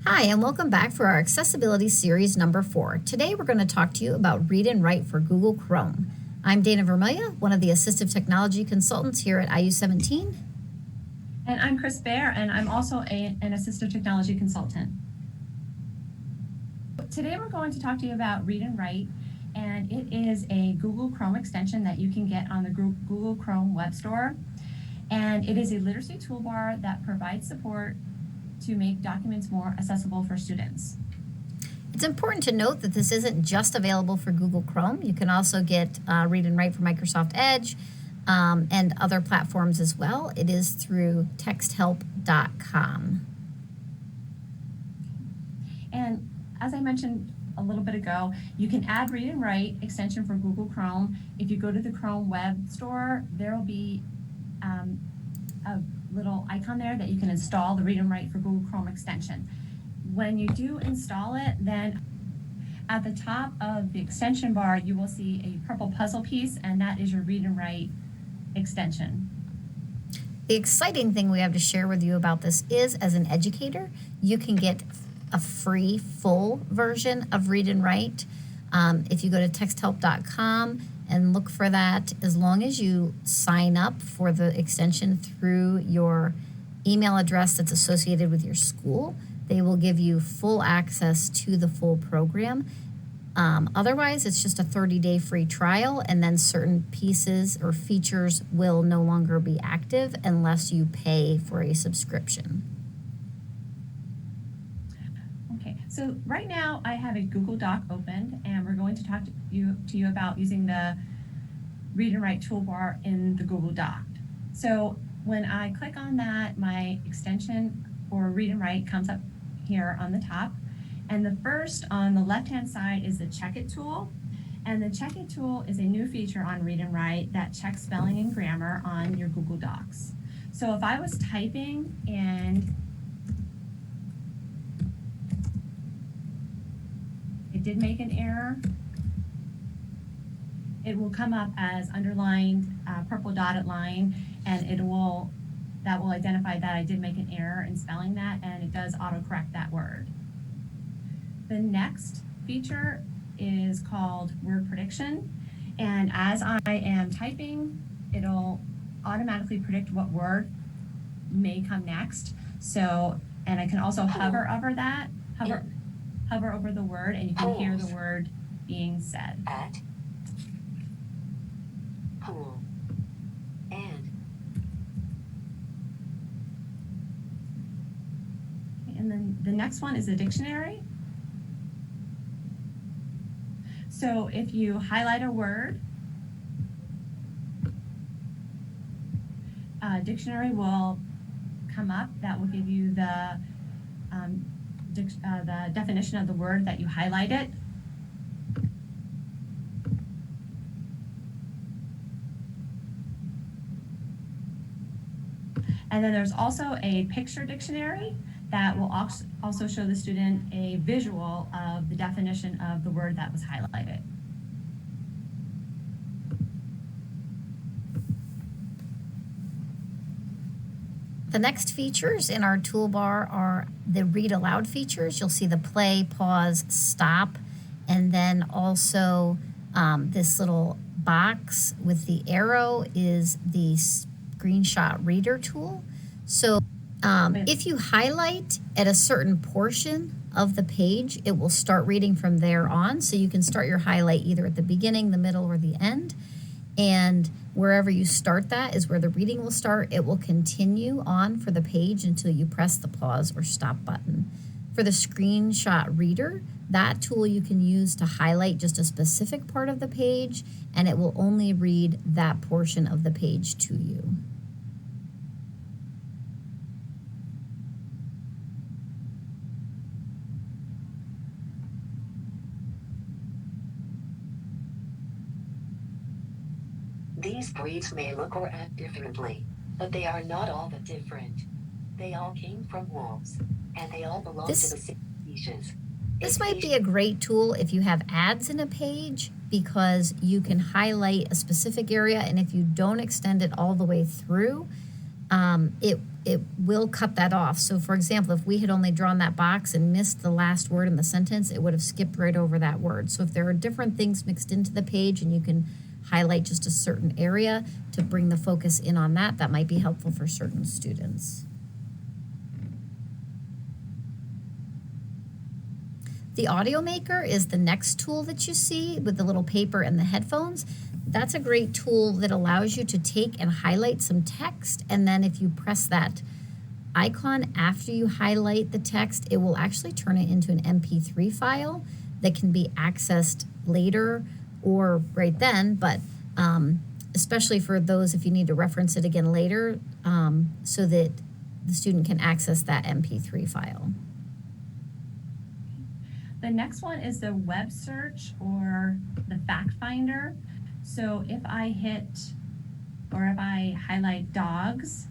Hi, and welcome back for our Accessibility Series number 4. Today we're going to talk to you about Read and Write for Google Chrome. I'm Dana Vermelia, one of the Assistive Technology Consultants here at IU17. And I'm Chris Baer, and I'm also an assistive technology consultant. Today we're going to talk to you about Read and Write, and it is a Google Chrome extension that you can get on the Google Chrome Web Store. And it is a literacy toolbar that provides support to make documents more accessible for students. It's important to note that this isn't just available for Google Chrome. You can also get Read and Write for Microsoft Edge and other platforms as well. It is through texthelp.com. And as I mentioned a little bit ago, you can add Read and Write extension for Google Chrome. If you go to the Chrome Web Store, there will be a little icon there that you can install the Read and Write for Google Chrome extension. When you do install it, then at the top of the extension bar, you will see a purple puzzle piece, and that is your Read and Write extension. The exciting thing we have to share with you about this is, as an educator, you can get a free full version of Read and Write. If you go to texthelp.com and look for that, as long as you sign up for the extension through your email address that's associated with your school, they will give you full access to the full program. Otherwise, it's just a 30-day free trial, and then certain pieces or features will no longer be active unless you pay for a subscription. Okay, so right now I have a Google Doc opened, and we're going to talk to you about using the Read and Write toolbar in the Google Doc. So when I click on that, my extension for Read and Write comes up here on the top. And the first on the left-hand side is the Check It tool. And the Check It tool is a new feature on Read and Write that checks spelling and grammar on your Google Docs. So if I was typing and it did make an error, it will come up as underlined purple dotted line, and that will identify that I did make an error in spelling that, and it does autocorrect that word. The next feature is called Word Prediction, and as I am typing, it'll automatically predict what word may come next. So, and I can also hover over that, hover over the word, and you can hear the word being said. At pool and then the next one is the dictionary. So if you highlight a word, dictionary will come up. That will give you the definition of the word that you highlighted. And then there's also a picture dictionary that will also show the student a visual of the definition of the word that was highlighted. The next features in our toolbar are the read aloud features. You'll see the play, pause, stop, and then also this little box with the arrow is the screenshot reader tool. So if you highlight at a certain portion of the page, it will start reading from there on. So you can start your highlight either at the beginning, the middle, or the end. And wherever you start that is where the reading will start. It will continue on for the page until you press the pause or stop button. For the screenshot reader, that tool you can use to highlight just a specific part of the page, and it will only read that portion of the page to you. These breeds may look or act differently, but they are not all that different. They all came from wolves, and they all belong to the same species. This might be a great tool if you have ads in a page, because you can highlight a specific area, and if you don't extend it all the way through, it it will cut that off. So for example, if we had only drawn that box and missed the last word in the sentence, it would have skipped right over that word. So if there are different things mixed into the page and you can highlight just a certain area to bring the focus in on that, that might be helpful for certain students. The Audio Maker is the next tool that you see with the little paper and the headphones. That's a great tool that allows you to take and highlight some text, and then if you press that icon after you highlight the text, it will actually turn it into an MP3 file that can be accessed later or right then, but especially for those if you need to reference it again later, so that the student can access that MP3 file. The next one is the web search or the fact finder. So if I highlight dogs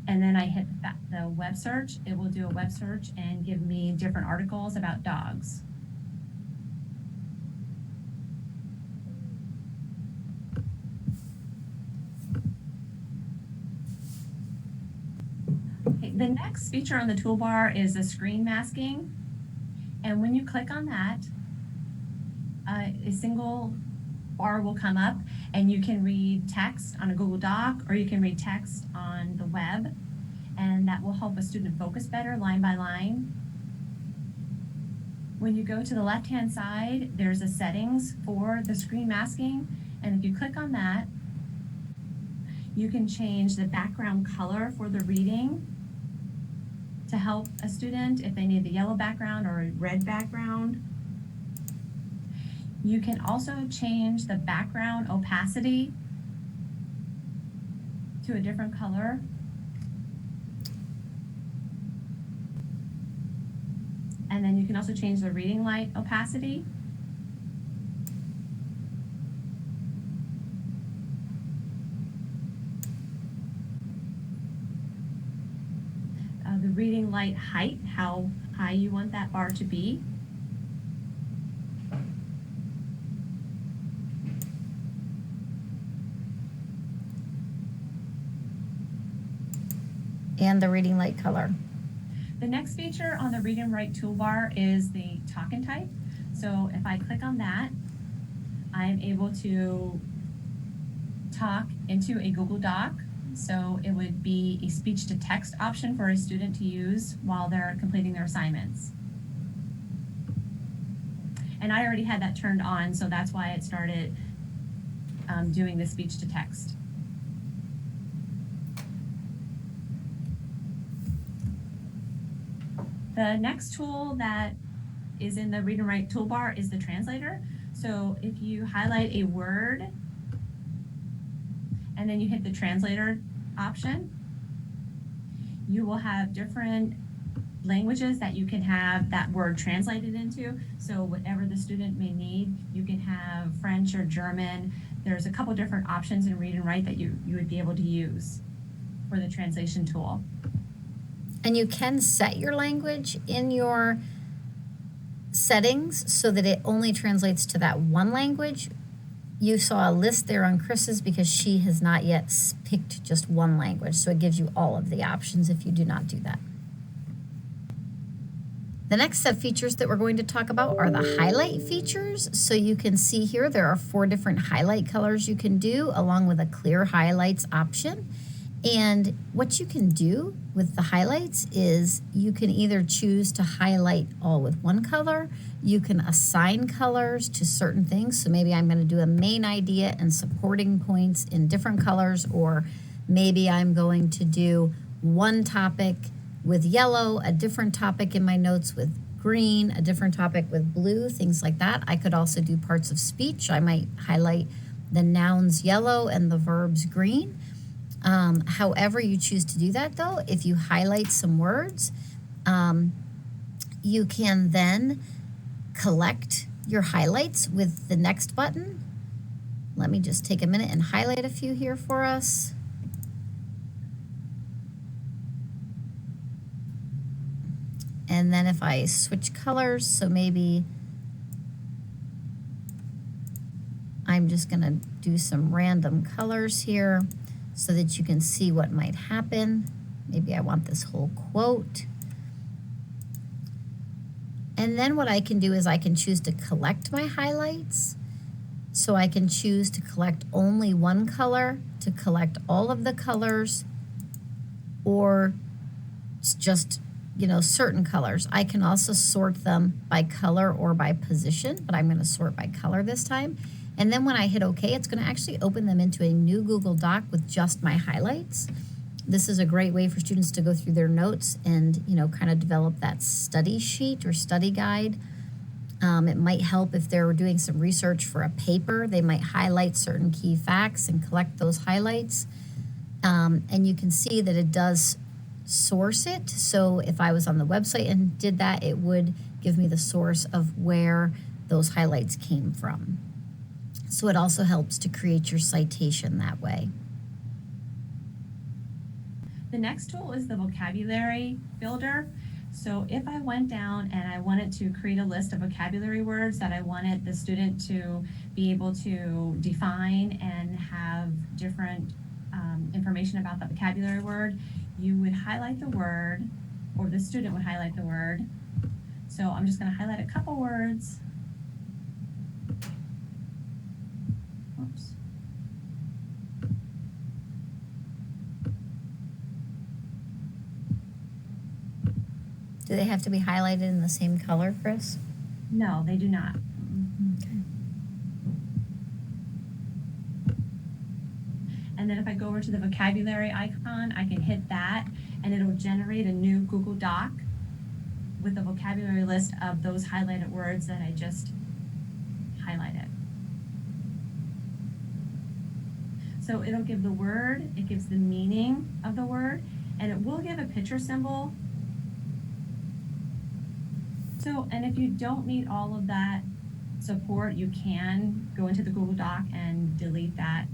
and then I hit the web search, it will do a web search and give me different articles about dogs. Okay, the next feature on the toolbar is the screen masking. And when you click on that, a single bar will come up and you can read text on a Google Doc or you can read text on the web, and that will help a student focus better line by line. When you go to the left-hand side, there's a settings for the screen masking, and if you click on that, you can change the background color for the reading to help a student if they need the yellow background or a red background. You can also change the background opacity to a different color. And then you can also change the reading light opacity. The reading light height, how high you want that bar to be. And the reading light color. The next feature on the Read and Write toolbar is the Talk and Type. So if I click on that, I'm able to talk into a Google Doc. So it would be a speech to text option for a student to use while they're completing their assignments. And I already had that turned on, so that's why it started doing the speech to text. The next tool that is in the Read and Write toolbar is the translator. So if you highlight a word and then you hit the translator option, you will have different languages that you can have that word translated into. So whatever the student may need, you can have French or German. There's a couple different options in Read and Write that you would be able to use for the translation tool. And you can set your language in your settings so that it only translates to that one language. You saw a list there on Chris's because she has not yet picked just one language. So it gives you all of the options if you do not do that. The next set of features that we're going to talk about are the highlight features. So you can see here there are 4 different highlight colors you can do along with a clear highlights option. And what you can do with the highlights is you can either choose to highlight all with one color, you can assign colors to certain things. So maybe I'm going to do a main idea and supporting points in different colors, or maybe I'm going to do one topic with yellow, a different topic in my notes with green, a different topic with blue, things like that. I could also do parts of speech. I might highlight the nouns yellow and the verbs green. However you choose to do that though, if you highlight some words, you can then collect your highlights with the next button. Let me just take a minute and highlight a few here for us. And then if I switch colors, so maybe I'm just gonna do some random colors here so that you can see what might happen. Maybe I want this whole quote. And then what I can do is I can choose to collect my highlights. So I can choose to collect only one color, to collect all of the colors, or just, certain colors. I can also sort them by color or by position, but I'm going to sort by color this time. And then when I hit OK, it's going to actually open them into a new Google Doc with just my highlights. This is a great way for students to go through their notes and, kind of develop that study sheet or study guide. It might help if they're doing some research for a paper. They might highlight certain key facts and collect those highlights. And you can see that it does source it. So if I was on the website and did that, it would give me the source of where those highlights came from. So it also helps to create your citation that way. The next tool is the vocabulary builder. So if I went down and I wanted to create a list of vocabulary words that I wanted the student to be able to define and have different information about the vocabulary word, you would highlight the word, or the student would highlight the word. So I'm just going to highlight a couple words. Oops. Do they have to be highlighted in the same color, Chris? No, they do not. Okay. And then if I go over to the vocabulary icon, I can hit that and it'll generate a new Google Doc with a vocabulary list of those highlighted words that I just highlighted. So it'll give the word, it gives the meaning of the word, and it will give a picture symbol. So, and if you don't need all of that support, you can go into the Google Doc and delete that.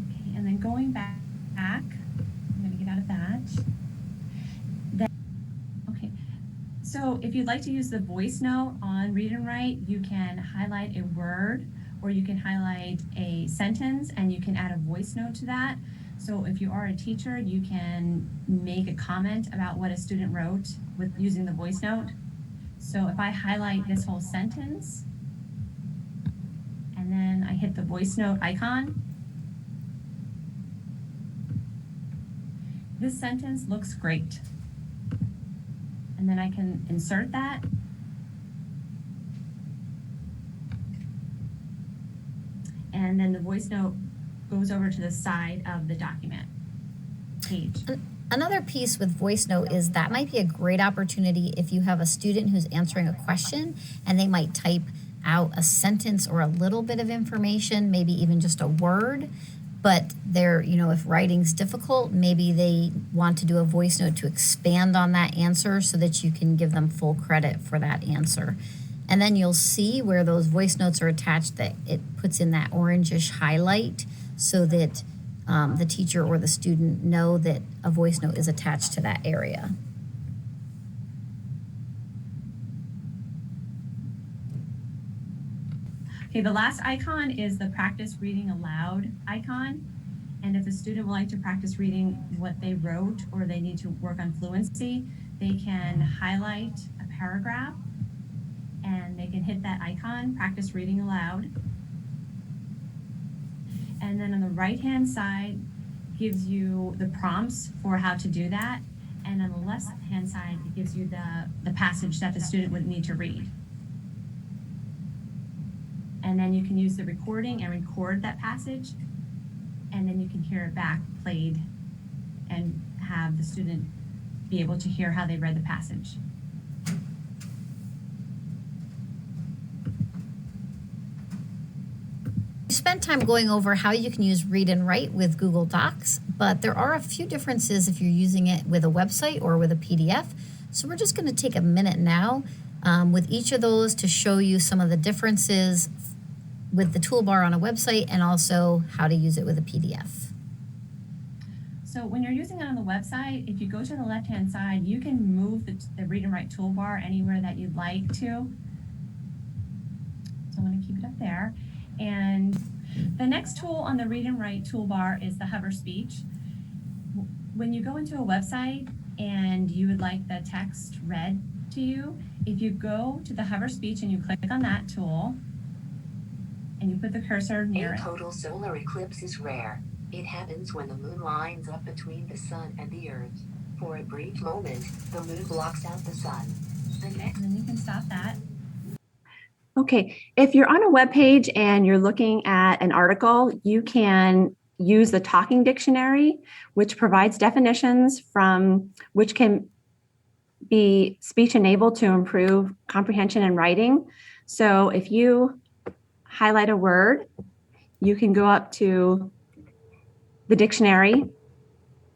Okay, and then going back, I'm going to get out of that. Okay, so if you'd like to use the voice note on Read and Write, you can highlight a word or you can highlight a sentence and you can add a voice note to that. So if you are a teacher, you can make a comment about what a student wrote with using the voice note. So if I highlight this whole sentence and then I hit the voice note icon, this sentence looks great. And then I can insert that. And then the voice note goes over to the side of the document page. Another piece with voice note is that might be a great opportunity if you have a student who's answering a question and they might type out a sentence or a little bit of information, maybe even just a word, but they're, if writing's difficult, maybe they want to do a voice note to expand on that answer so that you can give them full credit for that answer. And then you'll see where those voice notes are attached that it puts in that orangish highlight so that the teacher or the student know that a voice note is attached to that area. Okay, the last icon is the practice reading aloud icon. And if a student would like to practice reading what they wrote or they need to work on fluency, they can highlight a paragraph and they can hit that icon, practice reading aloud. And then on the right-hand side gives you the prompts for how to do that. And on the left-hand side, it gives you the passage that the student would need to read. And then you can use the recording and record that passage. And then you can hear it back played and have the student be able to hear how they read the passage. We spent time going over how you can use Read and Write with Google Docs, but there are a few differences if you're using it with a website or with a PDF. So we're just going to take a minute now with each of those to show you some of the differences with the toolbar on a website and also how to use it with a PDF. So when you're using it on the website, if you go to the left-hand side, you can move the Read and Write toolbar anywhere that you'd like to. So I'm going to keep it up there. And the next tool on the read and write toolbar is the hover speech. When you go into a website and you would like the text read to you, if you go to the hover speech and you click on that tool and you put the cursor near A it. total solar eclipse is rare. It happens when the moon lines up between the sun and the earth. For a brief moment, the moon blocks out the sun. The next And then you can stop that. Okay, if you're on a web page and you're looking at an article, you can use the Talking Dictionary, which provides definitions from which can be speech enabled to improve comprehension and writing. So if you highlight a word, you can go up to the dictionary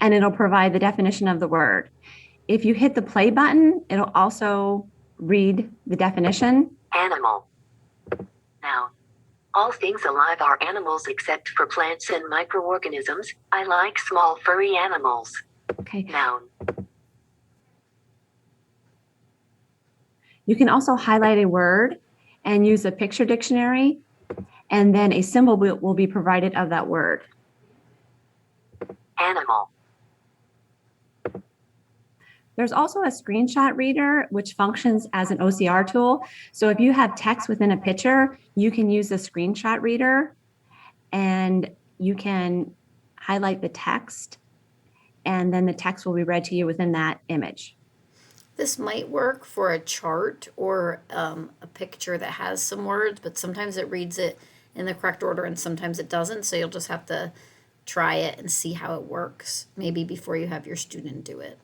and it'll provide the definition of the word. If you hit the play button, it'll also read the definition. animal. Noun. All things alive are animals except for plants and microorganisms. I like small furry animals. Okay. Noun. You can also highlight a word and use a picture dictionary, and then a symbol will be provided of that word. Animal. There's also a screenshot reader, which functions as an OCR tool. So if you have text within a picture, you can use the screenshot reader and you can highlight the text, and then the text will be read to you within that image. This might work for a chart or a picture that has some words, but sometimes it reads it in the correct order and sometimes it doesn't. So you'll just have to try it and see how it works, maybe before you have your student do it.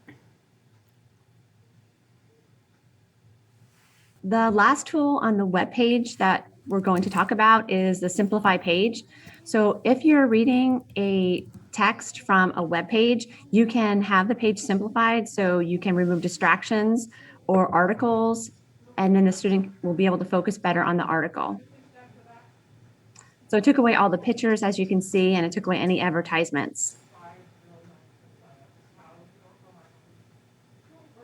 The last tool on the web page that we're going to talk about is the Simplify page. So if you're reading a text from a web page, you can have the page simplified so you can remove distractions or articles, and then the student will be able to focus better on the article. So it took away all the pictures, as you can see, and it took away any advertisements.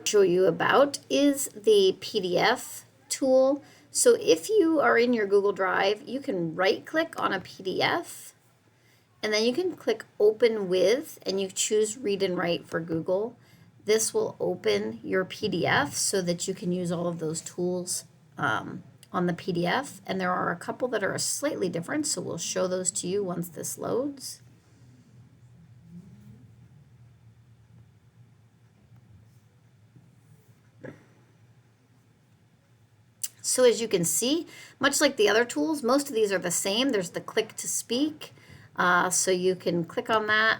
Show you about is the PDF tool. So if you are in your Google Drive, you can right click on a PDF and then you can click open with and you choose read and write for Google. This will open your PDF so that you can use all of those tools on the PDF. And there are a couple that are slightly different, so we'll show those to you once this loads. So as you can see, much like the other tools, most of these are the same. There's the click to speak. So you can click on that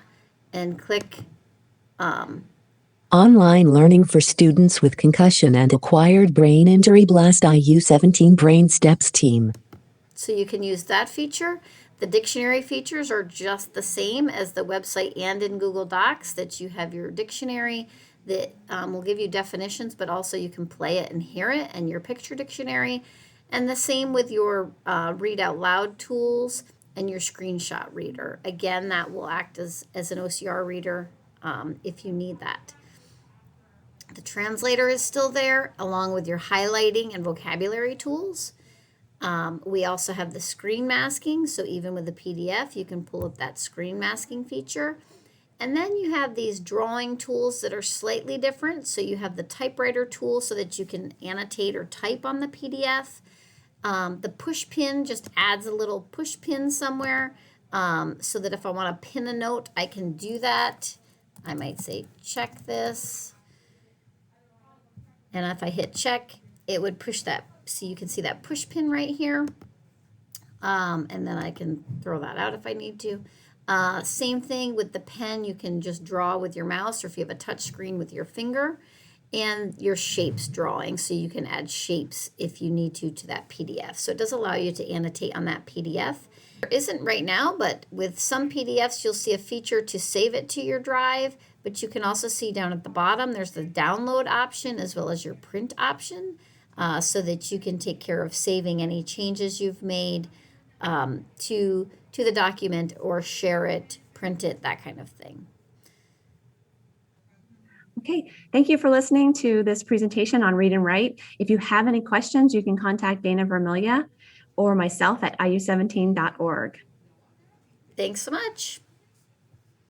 and click. Online learning for students with concussion and acquired brain injury. Blast IU17 Brain Steps team. So you can use that feature. The dictionary features are just the same as the website and in Google Docs, that you have your dictionary that will give you definitions, but also you can play it and hear it, and your picture dictionary. And the same with your read out loud tools and your screenshot reader. Again, that will act as an OCR reader if you need that. The translator is still there, along with your highlighting and vocabulary tools. We also have the screen masking, so even with the PDF, you can pull up that screen masking feature. And then you have these drawing tools that are slightly different. So you have the typewriter tool so that you can annotate or type on the PDF. The push pin just adds a little push pin somewhere so that if I want to pin a note, I can do that. I might say check this. And if I hit check, it would push that. So you can see that push pin right here. And then I can throw that out if I need to. Same thing with the pen. You can just draw with your mouse, or if you have a touch screen, with your finger. And your shapes drawing, so you can add shapes if you need to that PDF. So it does allow you to annotate on that PDF. There isn't right now, but with some PDFs, you'll see a feature to save it to your drive. But you can also see down at the bottom, there's the download option as well as your print option, so that you can take care of saving any changes you've made to the document, or share it, print it, that kind of thing. Okay, thank you for listening to this presentation on Read and Write. If you have any questions, you can contact Dana Vermilia, or myself at iu17.org. Thanks so much.